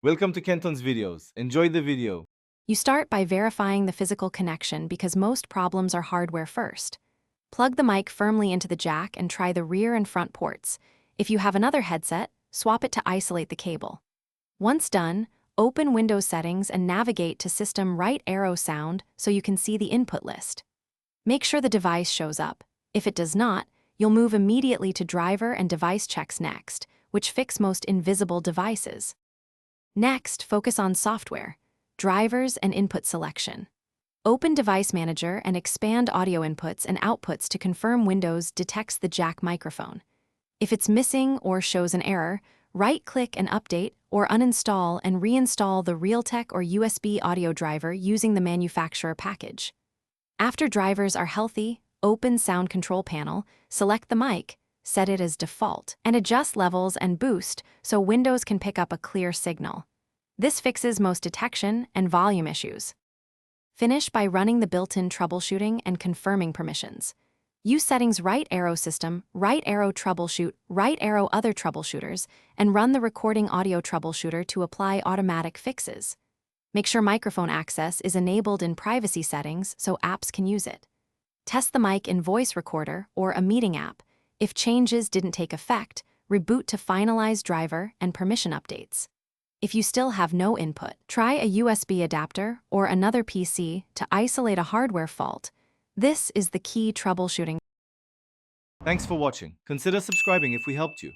Welcome to Kenton's videos. Enjoy the video. You start by verifying the physical connection because most problems are hardware first. Plug the mic firmly into the jack and try the rear and front ports. If you have another headset, swap it to isolate the cable. Once done, open Windows settings and navigate to System right arrow sound so you can see the input list. Make sure the device shows up. If it does not, you'll move immediately to driver and device checks next, which fix most invisible devices. Next, focus on software, drivers, and input selection. Open Device Manager and expand audio inputs and outputs to confirm Windows detects the jack microphone. If it's missing or shows an error, right-click and update or uninstall and reinstall the Realtek or USB audio driver using the manufacturer package. After drivers are healthy, open Sound Control Panel, select the mic, set it as default, and adjust levels and boost so Windows can pick up a clear signal. This fixes most detection and volume issues. Finish by running the built-in troubleshooting and confirming permissions. Use settings right arrow system, right arrow troubleshoot, right arrow other troubleshooters, and run the recording audio troubleshooter to apply automatic fixes. Make sure microphone access is enabled in privacy settings so apps can use it. Test the mic in Voice Recorder or a meeting app. If changes didn't take effect, reboot to finalize driver and permission updates. If you still have no input, try a USB adapter or another PC to isolate a hardware fault. This is the key troubleshooting. Thanks for watching. Consider subscribing if we helped you.